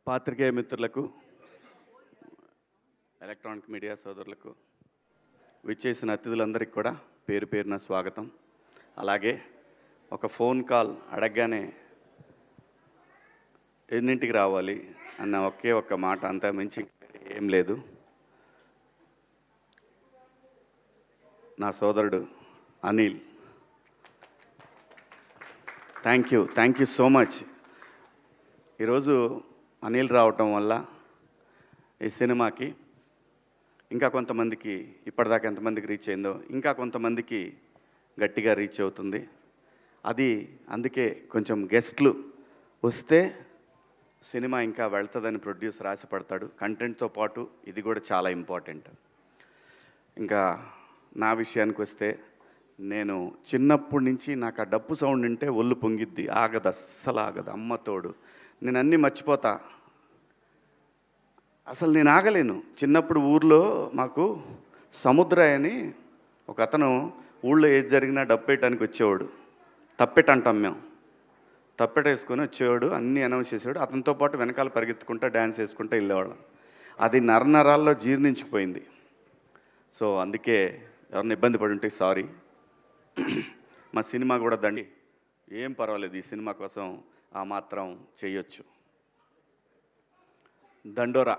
పాత్రికేయ మిత్రులకు, electronic media సోదరులకు, విచ్చేసిన అతిథులందరికీ కూడా పేరు పేరున స్వాగతం. అలాగే ఒక ఫోన్ కాల్ అడగగానే ఎన్నింటికి రావాలి అన్న ఒకే ఒక్క మాట, అంతా మించి ఏం లేదు. నా సోదరుడు Anil, thank you so much. ఈరోజు అనిల్ రావటం వల్ల ఈ సినిమాకి ఇంకా కొంతమందికి, ఇప్పటిదాకా ఎంతమందికి రీచ్ అయిందో ఇంకా కొంతమందికి గట్టిగా రీచ్ అవుతుంది. అది అందుకే కొంచెం గెస్ట్లు వస్తే సినిమా ఇంకా వెళ్తుందని ప్రొడ్యూసర్ ఆశపడతాడు. కంటెంట్తో పాటు ఇది కూడా చాలా ఇంపార్టెంట్. ఇంకా నా విషయానికి వస్తే, నేను చిన్నప్పటి నుంచి నాకు ఆ డప్పు సౌండ్ వింటే ఒళ్ళు పొంగిద్ది, ఆగదు, అస్సలు ఆగదు. అమ్మతోడు నేను అన్నీ మర్చిపోతా, అసలు నేను ఆగలేను. చిన్నప్పుడు ఊర్లో మాకు సముద్రయ్య అని ఒక అతను ఊళ్ళో ఏది జరిగినా డప్పేయటానికి వచ్చేవాడు. తప్పెట అంటాం మేము, తప్పెట వేసుకొని వచ్చేవాడు, అన్నీ అనౌన్స్ చేసేవాడు. అతనితో పాటు వెనకాల పరిగెత్తుకుంటా డ్యాన్స్ వేసుకుంటూ వెళ్ళేవాళ్ళం. అది నరనరాల్లో జీర్ణించిపోయింది. సో అందుకే ఎవరిని ఇబ్బంది పడి ఉంటే సారీ. మా సినిమా కూడా దండి, ఏం పర్వాలేదు, ఈ సినిమా కోసం ఆ మాత్రం చేయొచ్చు. దండోరా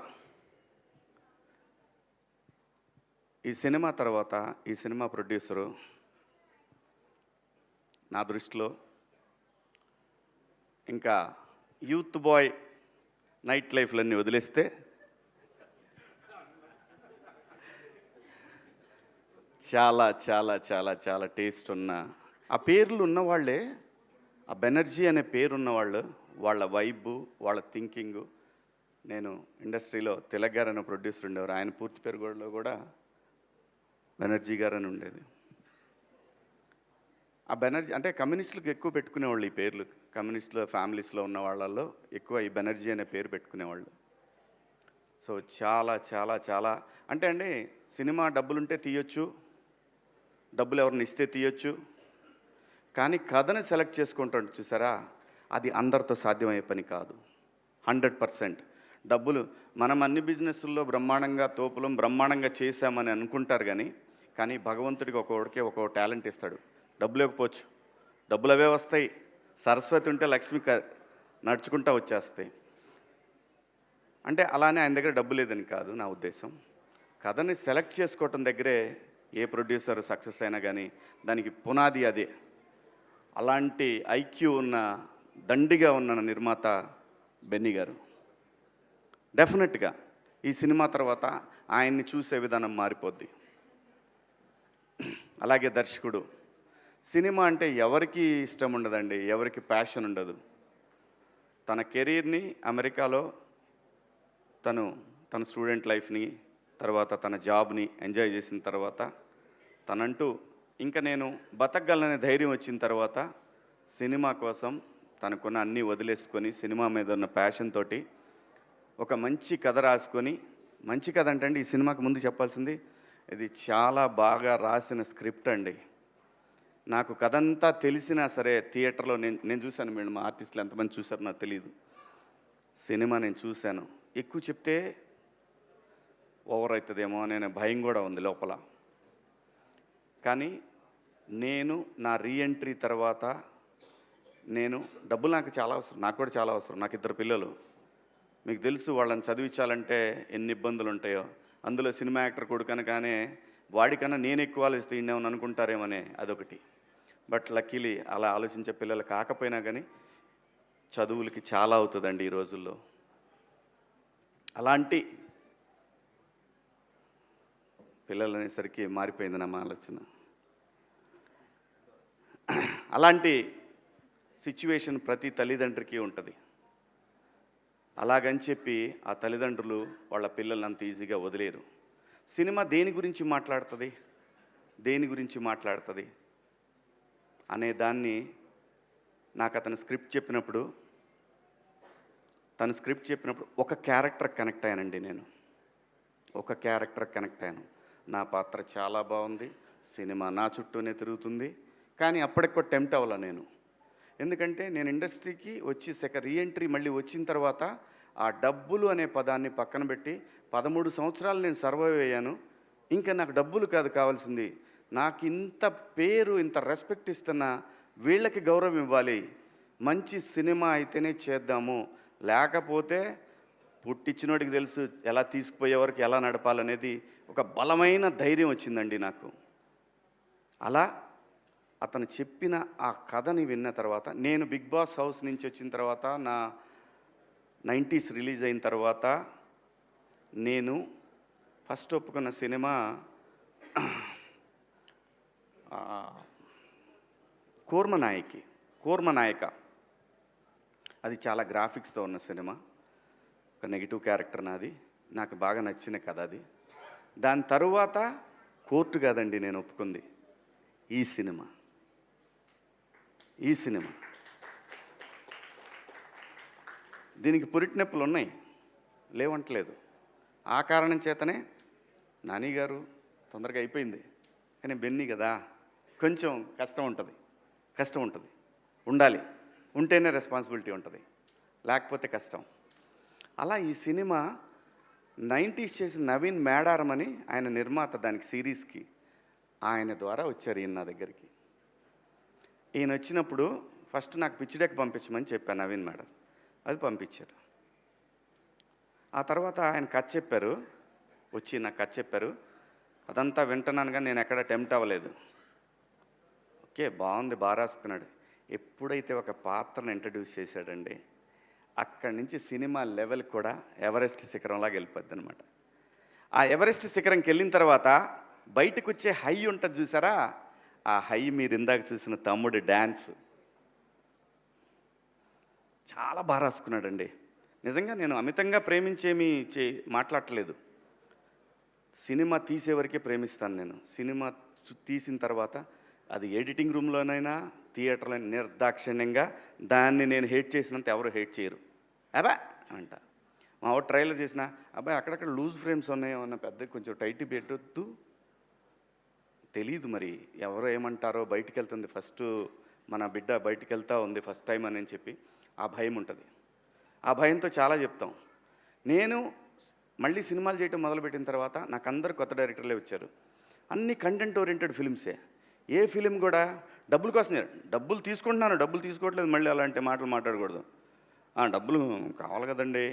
ఈ సినిమా తర్వాత ఈ సినిమా ప్రొడ్యూసరు నా దృష్టిలో ఇంకా యూత్ బాయ్ నైట్ లైఫ్లన్నీ వదిలేస్తే చాలా చాలా చాలా చాలా టేస్ట్ ఉన్న, ఆ పేర్లు ఉన్నవాళ్లే, ఆ బెనర్జీ అనే పేరున్నవాళ్ళు, వాళ్ళ వైబు, వాళ్ళ థింకింగు. నేను ఇండస్ట్రీలో తిలక్ గారు అనే ప్రొడ్యూసర్ ఉండేవారు, ఆయన పూర్తి పేరు కూడా బెనర్జీ గారు అని ఉండేది. ఆ బెనర్జీ అంటే కమ్యూనిస్టులకు ఎక్కువ పెట్టుకునేవాళ్ళు ఈ పేర్లు. కమ్యూనిస్టుల ఫ్యామిలీస్లో ఉన్న వాళ్ళల్లో ఎక్కువ ఈ బెనర్జీ అనే పేరు పెట్టుకునేవాళ్ళు. సో చాలా చాలా చాలా అంటే అండి, సినిమా డబ్బులుంటే తీయొచ్చు, డబ్బులు ఎవరిని ఇస్తే తీయొచ్చు, కానీ కథను సెలెక్ట్ చేసుకుంటాడు చూసారా, అది అందరితో సాధ్యమయ్యే పని కాదు. 100% డబ్బులు, మనం అన్ని బిజినెస్ల్లో బ్రహ్మాండంగా తోపులం బ్రహ్మాండంగా చేశామని అనుకుంటారు, కానీ భగవంతుడికి ఒక్కొక్కడికి ఒక్కొక్క టాలెంట్ ఇస్తాడు. డబ్బులు ఇవ్వకపోవచ్చు, డబ్బులు అవే వస్తాయి. సరస్వతి ఉంటే లక్ష్మి నడుచుకుంటా వచ్చేస్తాయి. అంటే అలానే ఆయన దగ్గర డబ్బు లేదని కాదు నా ఉద్దేశం. కథని సెలెక్ట్ చేసుకోవటం దగ్గరే ఏ ప్రొడ్యూసర్ సక్సెస్ అయినా కానీ దానికి పునాది అదే. అలాంటి ఐక్యూ ఉన్న, దండిగా ఉన్న నిర్మాత బెన్నీ గారు. డెఫినెట్గా ఈ సినిమా తర్వాత ఆయన్ని చూసే విధానం మారిపోద్ది. అలాగే దర్శకుడు, సినిమా అంటే ఎవరికి ఇష్టం ఉండదండి, ఎవరికి ప్యాషన్ ఉండదు. తన కెరీర్ని అమెరికాలో తన స్టూడెంట్ లైఫ్ని, తర్వాత తన జాబ్ని ఎంజాయ్ చేసిన తర్వాత, తనంటూ ఇంకా నేను బతకగలనే ధైర్యం వచ్చిన తర్వాత సినిమా కోసం తనకున్న అన్నీ వదిలేసుకొని సినిమా మీద ఉన్న ప్యాషన్ తోటి ఒక మంచి కథ రాసుకొని, మంచి కథ అంటే అండి, ఈ సినిమాకి ముందు చెప్పాల్సింది, ఇది చాలా బాగా రాసిన స్క్రిప్ట్ అండి. నాకు కథ అంతా తెలిసినా సరే థియేటర్లో నేను చూశాను. మేడం, మా ఆర్టిస్టులు ఎంతమంది చూశారో నాకు తెలియదు. సినిమా నేను చూశాను. ఎక్కువ చెప్తే ఓవర్ అవుతుందేమో అనే భయం కూడా ఉంది లోపల. కానీ నేను నా రీఎంట్రీ తర్వాత, నేను డబ్బులు నాకు చాలా అవసరం, నాకు కూడా చాలా అవసరం. నాకు 2 పిల్లలు, మీకు తెలుసు, వాళ్ళని చదివించాలంటే ఎన్ని ఇబ్బందులు ఉంటాయో. అందులో సినిమా యాక్టర్ కొడుకనగానే వాడికన్నా నేను ఎక్కువ ఆలోచిస్తే ఇండేమని అనుకుంటారేమనే అదొకటి. బట్ లక్కీలీ అలా ఆలోచించే పిల్లలు కాకపోయినా కానీ చదువులకి చాలా అవుతుందండి ఈ రోజుల్లో. అలాంటి పిల్లలు అనేసరికి మారిపోయింది నా ఆలోచన. అలాంటి సిచ్యువేషన్ ప్రతి తల్లిదండ్రికి ఉంటుంది. అలాగని చెప్పి ఆ తల్లిదండ్రులు వాళ్ళ పిల్లల్ని అంత ఈజీగా వదిలేరు. సినిమా దేని గురించి మాట్లాడుతుంది అనే దాన్ని నాకు అతను స్క్రిప్ట్ చెప్పినప్పుడు ఒక క్యారెక్టర్ కనెక్ట్ అయ్యానండి. నేను ఒక క్యారెక్టర్ కనెక్ట్ అయ్యాను. నా పాత్ర చాలా బాగుంది, సినిమా నా చుట్టూనే తిరుగుతుంది, కానీ అప్పటికి టెంప్ట్ అవ్వాల నేను. ఎందుకంటే నేను ఇండస్ట్రీకి వచ్చి రీఎంట్రీ మళ్ళీ వచ్చిన తర్వాత ఆ డబ్బులు అనే పదాన్ని పక్కన పెట్టి 13 సంవత్సరాలు నేను సర్వైవ్ అయ్యాను. ఇంకా నాకు డబ్బులు కాదు కావాల్సింది, నాకు ఇంత పేరు ఇంత రెస్పెక్ట్ ఇస్తున్న వీళ్ళకి గౌరవం ఇవ్వాలి, మంచి సినిమా అయితేనే చేద్దాము, లేకపోతే పుట్టించినోడికి తెలుసు ఎలా తీసుకుపోయే వరకు ఎలా నడపాలనేది ఒక బలమైన ధైర్యం వచ్చిందండి నాకు. అలా అతను చెప్పిన ఆ కథని విన్న తర్వాత, నేను బిగ్ బాస్ హౌస్ నుంచి వచ్చిన తర్వాత, నా 90s రిలీజ్ అయిన తర్వాత నేను ఫస్ట్ ఒప్పుకున్న సినిమా కూర్మనాయక. అది చాలా గ్రాఫిక్స్తో ఉన్న సినిమా, ఒక నెగిటివ్ క్యారెక్టర్ నాది, నాకు బాగా నచ్చిన కథ అది. దాని తరువాత కోర్టు కాదండి నేను ఒప్పుకుంది, ఈ సినిమా. దీనికి పురిటినొప్పులు ఉన్నాయి, లేవంటలేదు. ఆ కారణం చేతనే నాని గారు తొందరగా అయిపోయింది, కానీ బెన్నీ కదా, కొంచెం కష్టం ఉంటుంది. ఉండాలి, ఉంటేనే రెస్పాన్సిబిలిటీ ఉంటుంది, లేకపోతే కష్టం. అలా ఈ సినిమా 90s చేసిన నవీన్ మేడారం అని ఆయన నిర్మాత, దానికి సిరీస్కి ఆయన ద్వారా వచ్చారు ఈయన నా దగ్గరికి. ఈయన వచ్చినప్పుడు ఫస్ట్ నాకు పిచ్ డెక్ పంపించమని చెప్పాను నవీన్ మేడం, అది పంపించారు. ఆ తర్వాత ఆయన కథ చెప్పారు, వచ్చి నాకు కథ చెప్పారు. అదంతా వింటున్నాను కానీ నేను ఎక్కడ టెంప్ట్ అవ్వలేదు. ఓకే బాగుంది, బాగా రాసుకున్నాడు. ఎప్పుడైతే ఒక పాత్రను ఇంట్రడ్యూస్ చేశాడండి, అక్కడి నుంచి సినిమా లెవెల్ కూడా ఎవరెస్ట్ శిఖరంలాగా వెళ్ళిపోద్ది అనమాట. ఆ ఎవరెస్ట్ శిఖరంకి వెళ్ళిన తర్వాత బయటకు వచ్చే హై ఉంటుంది చూసారా, ఆ హై మీరు ఇందాక చూసిన తమ్ముడి డ్యాన్స్ చాలా బాగా రాసుకున్నాడండి. నిజంగా నేను అమితంగా ప్రేమించేమీ మాట్లాడట్లేదు. సినిమా తీసేవరకే ప్రేమిస్తాను నేను. సినిమా తీసిన తర్వాత అది ఎడిటింగ్ రూమ్లోనైనా థియేటర్లో నిర్దాక్షిణ్యంగా దాన్ని నేను హేట్ చేసినంత ఎవరు హేట్ చేయరు. అబ్బా అంట. మా వాడు ట్రైలర్ చేసిన అబ్బాయి అక్కడక్కడ లూజ్ ఫ్రేమ్స్ ఉన్నాయో అన్న, పెద్ద కొంచెం టైట్ పెట్టొద్దు, తెలీదు మరి ఎవరో ఏమంటారో, బయటికి వెళ్తుంది ఫస్ట్ మన బిడ్డ బయటికి వెళ్తూ ఉంది ఫస్ట్ టైం అని చెప్పి ఆ భయం ఉంటుంది. ఆ భయంతో చాలా చెప్తాం. నేను మళ్ళీ సినిమాలు చేయటం మొదలుపెట్టిన తర్వాత నాకు అందరు కొత్త డైరెక్టర్లే వచ్చారు. అన్ని కంటెంట్ ఓరియంటెడ్ ఫిల్మ్సే. ఏ ఫిలిం కూడా డబ్బుల కోసమే, డబ్బులు తీసుకుంటున్నాను, డబ్బులు తీసుకోవట్లేదు, మళ్ళీ అలాంటి మాటలు మాట్లాడకూడదు. డబ్బులు కావాలి కదండి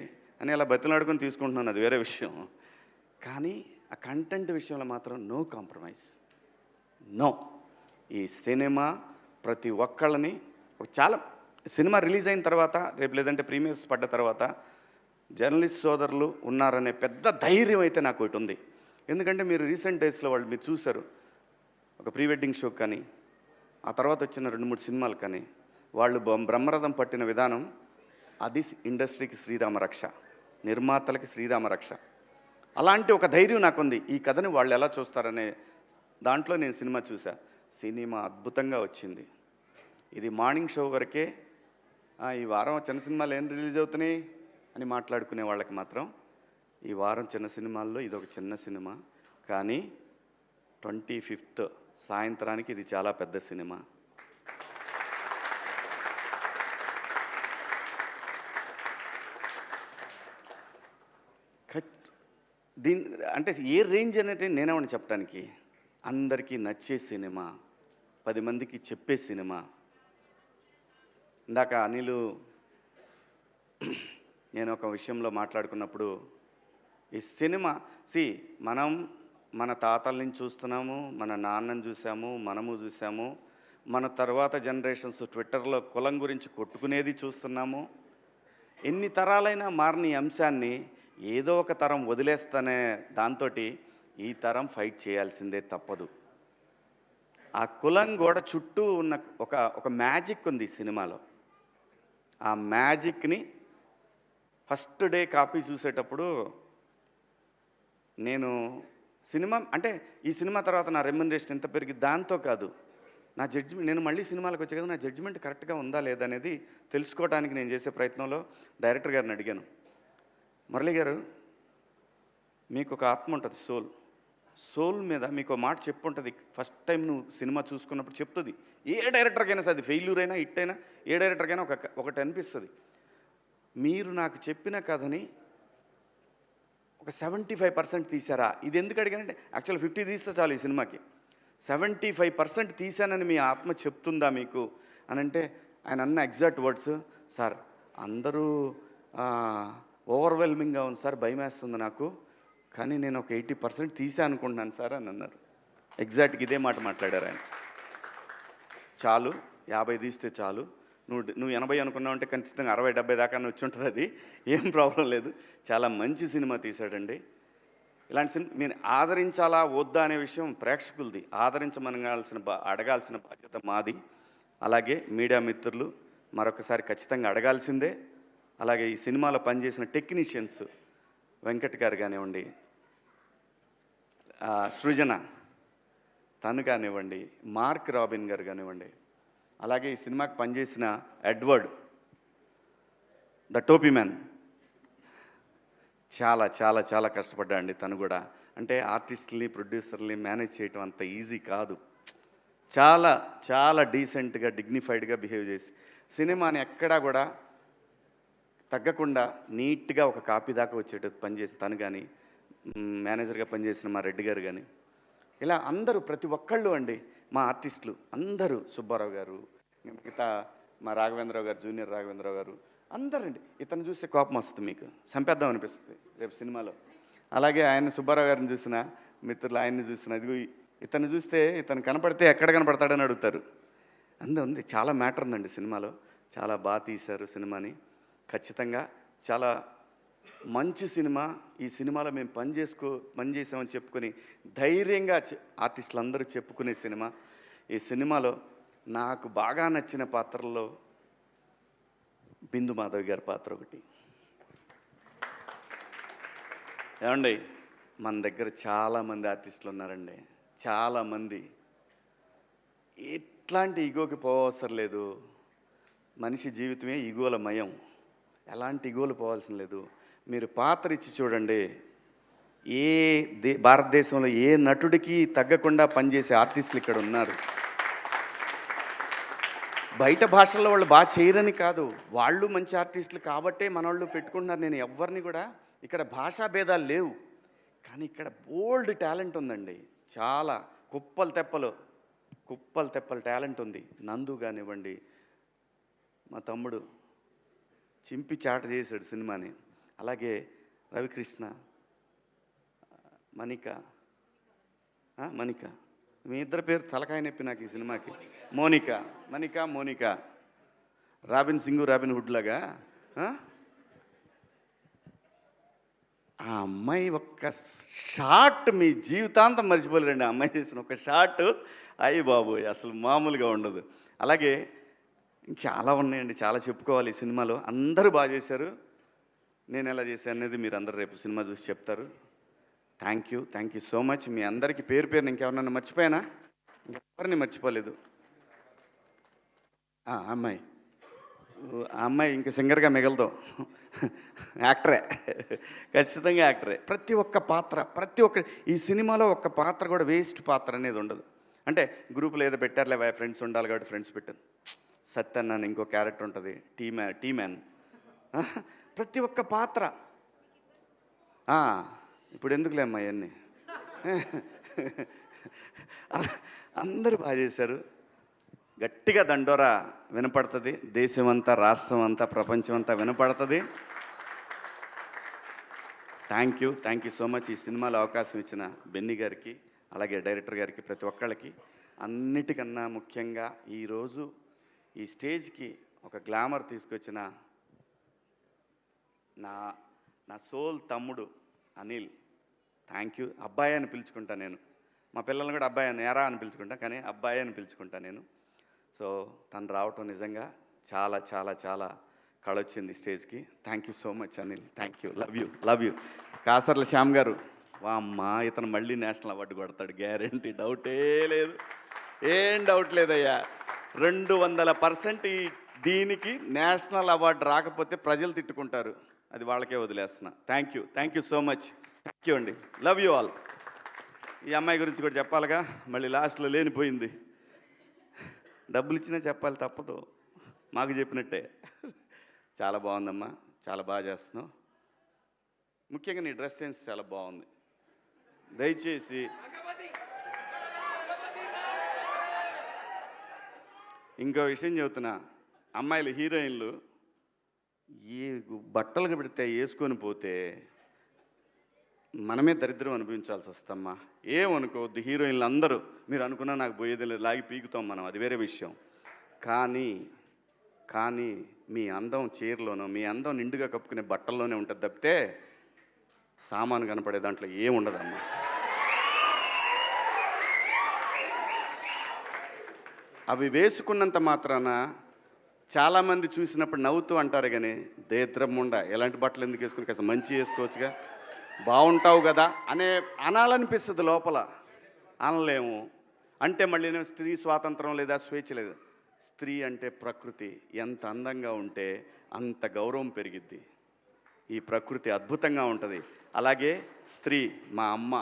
అని అలా బతిలాడుకొని తీసుకుంటున్నాను, అది వేరే విషయం. కానీ ఆ కంటెంట్ విషయంలో మాత్రం నో కాంప్రమైజ్, నో. ఈ సినిమా ప్రతి ఒక్కళ్ళని, చాలా సినిమా రిలీజ్ అయిన తర్వాత, రేపు లేదంటే ప్రీమియర్స్ పడ్డ తర్వాత జర్నలిస్ట్ సోదరులు ఉన్నారనే పెద్ద ధైర్యం అయితే నాకు ఒకటి ఉంది. ఎందుకంటే మీరు రీసెంట్ డేస్లో వాళ్ళు మీరు చూశారు, ఒక ప్రీ వెడ్డింగ్ షో కానీ ఆ తర్వాత వచ్చిన 2-3 సినిమాలు కానీ వాళ్ళు బ్రహ్మరథం పట్టిన విధానం, అది ఇండస్ట్రీకి శ్రీరామరక్ష, నిర్మాతలకి శ్రీరామరక్ష. అలాంటి ఒక ధైర్యం నాకుంది. ఈ కథని వాళ్ళు ఎలా చూస్తారనే దాంట్లో నేను సినిమా చూసా. సినిమా అద్భుతంగా వచ్చింది. ఇది మార్నింగ్ షో వరకే, ఈ వారం చిన్న సినిమాలు ఏం రిలీజ్ అవుతున్నాయి అని మాట్లాడుకునే వాళ్ళకి మాత్రం ఈ వారం చిన్న సినిమాల్లో ఇదొక చిన్న సినిమా. కానీ 25th సాయంత్రానికి ఇది చాలా పెద్ద సినిమా. అంటే ఏ రేంజ్ అనేది నేనేమని చెప్పడానికి, అందరికీ నచ్చే సినిమా, 10 మందికి చెప్పే సినిమా. ఇందాక అనిలు నేను ఒక విషయంలో మాట్లాడుకున్నప్పుడు, ఈ సినిమా మనం మన తాతల నుంచి చూస్తున్నాము, మన నాన్నని చూసాము, మనము చూసాము, మన తర్వాత జనరేషన్స్ ట్విట్టర్లో కులం గురించి కొట్టుకునేది చూస్తున్నాము. ఎన్ని తరాలైనా మారని అంశాన్ని ఏదో ఒక తరం వదిలేస్తానే దాంతో ఈ తరం ఫైట్ చేయాల్సిందే తప్పదు. ఆ కులం గోడ చుట్టూ ఉన్న ఒక మ్యాజిక్ ఉంది ఈ సినిమాలో. ఆ మ్యాజిక్ని ఫస్ట్ డే కాపీ చూసేటప్పుడు నేను సినిమా అంటే ఈ సినిమా తర్వాత నా రెమ్యునరేషన్ ఎంత పెరిగి దాంతో కాదు, నా జడ్జిమెంట్, నేను మళ్ళీ సినిమాలకు వచ్చే కదా, నా జడ్జిమెంట్ కరెక్ట్గా ఉందా లేదా అనేది తెలుసుకోవడానికి నేను చేసే ప్రయత్నంలో డైరెక్టర్ గారిని అడిగాను, మురళి గారు మీకు ఒక ఆత్మ ఉంటుంది, సోల్ మీద మీకు మాట చెప్పు ఉంటుంది. ఫస్ట్ టైం నువ్వు సినిమా చూసుకున్నప్పుడు చెప్తుంది. ఏ డైరెక్టర్కైనా సరే, అది ఫెయిల్యూర్ అయినా హిట్ అయినా ఏ డైరెక్టర్కైనా ఒకటి అనిపిస్తుంది. మీరు నాకు చెప్పిన కథని ఒక 75% తీశారా? ఇది ఎందుకు అడిగానంటే యాక్చువల్ 50 తీస్తే చాలు ఈ సినిమాకి. 75% తీశానని మీ ఆత్మ చెప్తుందా మీకు అని అంటే ఆయన అన్న ఎగ్జాక్ట్ వర్డ్స్, సార్ అందరూ ఓవర్వెల్మింగ్గా ఉంది సార్, భయం వేస్తుంది నాకు, కానీ నేను ఒక 80% తీసా అనుకుంటున్నాను సార్ అని అన్నారు. ఎగ్జాక్ట్గా ఇదే మాట మాట్లాడారు ఆయన. చాలు 50 తీస్తే చాలు, నువ్వు 80 అనుకున్నావు అంటే ఖచ్చితంగా 60-70 దాకా వచ్చి ఉంటుంది, అది ఏం ప్రాబ్లం లేదు. చాలా మంచి సినిమా తీశాడండి. ఇలాంటి సినిమా మీరు ఆదరించాలా వద్దా అనే విషయం ప్రేక్షకులది. అడగాల్సిన బాధ్యత మాది. అలాగే మీడియా మిత్రులు మరొకసారి ఖచ్చితంగా అడగాల్సిందే. అలాగే ఈ సినిమాలో పనిచేసిన టెక్నీషియన్స్ వెంకట్ గారు కానివ్వండి, సృజన తను కానివ్వండి, మార్క్ రాబిన్ గారు కానివ్వండి, అలాగే ఈ సినిమాకి పనిచేసిన ఎడ్వర్డ్ ద టోపీ మ్యాన్ చాలా చాలా చాలా కష్టపడ్డాడండి తను కూడా. అంటే ఆర్టిస్టుల్ని ప్రొడ్యూసర్ని మేనేజ్ చేయటం అంత ఈజీ కాదు. చాలా చాలా డీసెంట్గా డిగ్నిఫైడ్గా బిహేవ్ చేసి సినిమాని ఎక్కడా కూడా తగ్గకుండా నీట్గా ఒక కాపీ దాకా వచ్చేటట్టు పనిచేసిన తను కానీ, మేనేజర్గా పనిచేసిన మా రెడ్డి గారు కానీ, ఇలా అందరూ ప్రతి ఒక్కళ్ళు అండి మా ఆర్టిస్టులు అందరూ, సుబ్బారావు గారు, మిగతా మా రాఘవేంద్రరావు గారు, జూనియర్ రాఘవేంద్రరావు గారు, అందరండి. ఇతను చూస్తే కోపం వస్తుంది, మీకు చంపేద్దాం అనిపిస్తుంది రేపు సినిమాలో. అలాగే ఆయన సుబ్బారావు గారిని చూసిన మిత్రులు, ఆయన్ని చూసిన, ఇదిగో ఇతను చూస్తే ఇతను కనపడితే ఎక్కడ కనపడతాడని అడుగుతారు. ఉంది, చాలా మ్యాటర్ ఉందండి సినిమాలో. చాలా బాగా తీశారు సినిమాని. ఖచ్చితంగా చాలా మంచి సినిమా. ఈ సినిమాలో మేము పనిచేసామని చెప్పుకొని ధైర్యంగా ఆర్టిస్టులు అందరూ చెప్పుకునే సినిమా. ఈ సినిమాలో నాకు బాగా నచ్చిన పాత్రల్లో బిందు మాధవి గారి పాత్ర ఒకటి. ఏమండి, మన దగ్గర చాలామంది ఆర్టిస్టులు ఉన్నారండి, చాలామంది. ఎట్లాంటి ఈగోకి పోవసరం లేదు. మనిషి జీవితమే ఈగోల మయం. ఎలాంటి ఈగోలు పోవాల్సిన లేదు. మీరు పాత్ర ఇచ్చి చూడండి, భారతదేశంలో ఏ నటుడికి తగ్గకుండా పనిచేసే ఆర్టిస్టులు ఇక్కడ ఉన్నారు. బయట భాషల్లో వాళ్ళు బాగా చేయరని కాదు, వాళ్ళు మంచి ఆర్టిస్టులు కాబట్టే మన వాళ్ళు పెట్టుకుంటున్నారు. నేను ఎవరిని కూడా, ఇక్కడ భాషా భేదాలు లేవు, కానీ ఇక్కడ బోల్డ్ టాలెంట్ ఉందండి. చాలా కుప్పలు తెప్పలు టాలెంట్ ఉంది. నందు కానివ్వండి, మా తమ్ముడు చింపి చాట చేశాడు సినిమాని. అలాగే రవికృష్ణ, మణిక, మీ ఇద్దరు పేరు తలకాయ నొప్పి నాకు ఈ సినిమాకి. Monica, Robin Singh, Robin Hood లాగా. ఆ అమ్మాయి ఒక్క షాట్ మీ జీవితాంతం మర్చిపోలేరండి. ఆ అమ్మాయి చేసిన ఒక షాట్, అయ్యి బాబోయ్, అసలు మామూలుగా ఉండదు. అలాగే చాలా ఉన్నాయండి, చాలా చెప్పుకోవాలి ఈ సినిమాలో. అందరూ బాగా చేశారు. నేను ఎలా చేశాను అనేది మీరు అందరూ రేపు సినిమా చూసి చెప్తారు. Thank you so much. మీ అందరికీ పేరు ఇంకెవరన్నా మర్చిపోయానా? ఎవరిని మర్చిపోలేదు. ఆ అమ్మాయి ఇంక సింగర్గా మిగలదు, యాక్టరే, ఖచ్చితంగా యాక్టరే. ప్రతి ఒక్క ఈ సినిమాలో ఒక్క పాత్ర కూడా వేస్ట్ పాత్ర అనేది ఉండదు. అంటే గ్రూపులో ఏదో పెట్టారులే, ఫ్రెండ్స్ ఉండాలి కాబట్టి ఫ్రెండ్స్ పెట్టాను. సత్యన్న అని ఇంకో క్యారెక్టర్ ఉంటుంది, టీ మ్యాన్. ప్రతి ఒక్క పాత్ర. ఇప్పుడు ఎందుకులే అమ్మా ఇవన్నీ. అందరూ బాగా చేశారు. గట్టిగా దండోరా వినపడుతుంది, దేశం అంతా, రాష్ట్రం అంతా, ప్రపంచం అంతా వినపడుతుంది. Thank you so much. ఈ సినిమాలో అవకాశం ఇచ్చిన బెన్నీ గారికి, అలాగే డైరెక్టర్ గారికి, ప్రతి ఒక్కళ్ళకి. అన్నిటికన్నా ముఖ్యంగా ఈరోజు ఈ స్టేజ్కి ఒక గ్లామర్ తీసుకొచ్చిన నా సోల్ తమ్ముడు అనిల్, థ్యాంక్ యూ. అబ్బాయి అని పిలుచుకుంటా నేను. మా పిల్లల్ని కూడా అబ్బాయి అని, ఎరా అని పిలుచుకుంటా, కానీ అబ్బాయి అని పిలుచుకుంటా నేను. సో తను రావటం నిజంగా చాలా చాలా చాలా కళొచ్చింది స్టేజ్కి. Thank you so much Anil, thank you, love you. Kasarla Shyam గారు, అమ్మా ఇతను మళ్ళీ నేషనల్ అవార్డు కొడతాడు గ్యారంటీ, డౌటే లేదు, ఏం డౌట్ లేదయ్యా. 200% దీనికి నేషనల్ అవార్డు రాకపోతే ప్రజలు తిట్టుకుంటారు, అది వాళ్ళకే వదిలేస్తున్నా. Thank you so much. Thank you అండి, లవ్ యూ ఆల్. ఈ అమ్మాయి గురించి కూడా చెప్పాలిగా, మళ్ళీ లాస్ట్లో లేనిపోయింది. డబ్బులు ఇచ్చినా చెప్పాలి, తప్పదు, మాకు చెప్పినట్టే. చాలా బాగుందమ్మా, చాలా బాగా చేస్తున్నావు. ముఖ్యంగా నీ డ్రెస్ సెన్స్ చాలా బాగుంది. దయచేసి ఇంకో విషయం చెబుతున్నా, అమ్మాయిలు హీరోయిన్లు ఏ బట్టలు పెడితే వేసుకొని పోతే మనమే దరిద్రం అనుభవించాల్సి వస్తమ్మా. ఏమనుకోవద్దు, హీరోయిన్లు అందరూ మీరు అనుకున్నా నాకు పోయేది లేదు, లాగి పీకుతాం మనం, అది వేరే విషయం. కానీ మీ అందం చీరలోనో, మీ అందం నిండుగా కప్పుకునే బట్టల్లోనే ఉంటుంది తప్పితే సామాను కనపడే దాంట్లో ఏముండదమ్మా. అవి వేసుకున్నంత మాత్రాన చాలామంది చూసినప్పుడు నవ్వుతూ అంటారు, కానీ దేద్రమ్ముండ ఎలాంటి బట్టలు ఎందుకు వేసుకుని కాస్త మంచి వేసుకోవచ్చుగా, బాగుంటావు కదా అనాలనిపిస్తుంది లోపల. అనలేము. అంటే మళ్ళీ స్త్రీ స్వాతంత్రం లేదా స్వేచ్ఛ లేదు. స్త్రీ అంటే ప్రకృతి, ఎంత అందంగా ఉంటే అంత గౌరవం పెరిగిద్ది. ఈ ప్రకృతి అద్భుతంగా ఉంటుంది. అలాగే స్త్రీ మా అమ్మ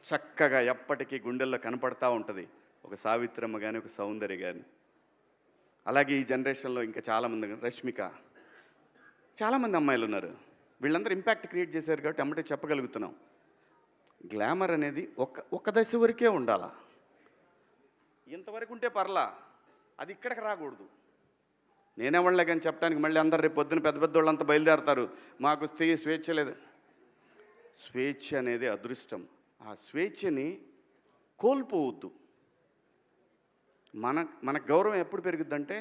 చక్కగా ఎప్పటికీ గుండెల్లో కనపడతా ఉంటుంది, ఒక సావిత్రమ్మ కానీ ఒక సౌందర్య కానీ. అలాగే ఈ జనరేషన్లో ఇంకా చాలామంది, రష్మిక, చాలామంది అమ్మాయిలు ఉన్నారు. వీళ్ళందరూ ఇంపాక్ట్ క్రియేట్ చేశారు కాబట్టి అమ్మటే చెప్పగలుగుతున్నాం. గ్లామర్ అనేది ఒక దశ వరకే ఉండాలా, ఇంతవరకు ఉంటే పర్లా, అది ఇక్కడికి రాకూడదు. నేనేవాళ్ళే కానీ చెప్పడానికి మళ్ళీ అందరు రేపు పొద్దున పెద్ద పెద్ద వాళ్ళంతా బయలుదేరతారు, మాకు స్త్రీ స్వేచ్ఛ లేదు. స్వేచ్ఛ అనేది అదృష్టం. ఆ స్వేచ్ఛని కోల్పోవద్దు. మన గౌరవం ఎప్పుడు పెరుగుద్దంటే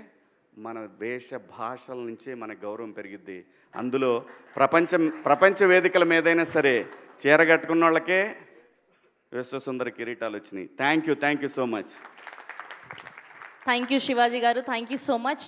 మన వేష భాషల నుంచే మన గౌరవం పెరిగిద్ది. అందులో ప్రపంచ వేదికల మీదైనా సరే చీర కట్టుకున్న వాళ్ళకే విశ్వసుందర కిరీటాలు వచ్చినాయి. Thank you so much. Thank you Shivaji గారు, థ్యాంక్ యూ సో మచ్.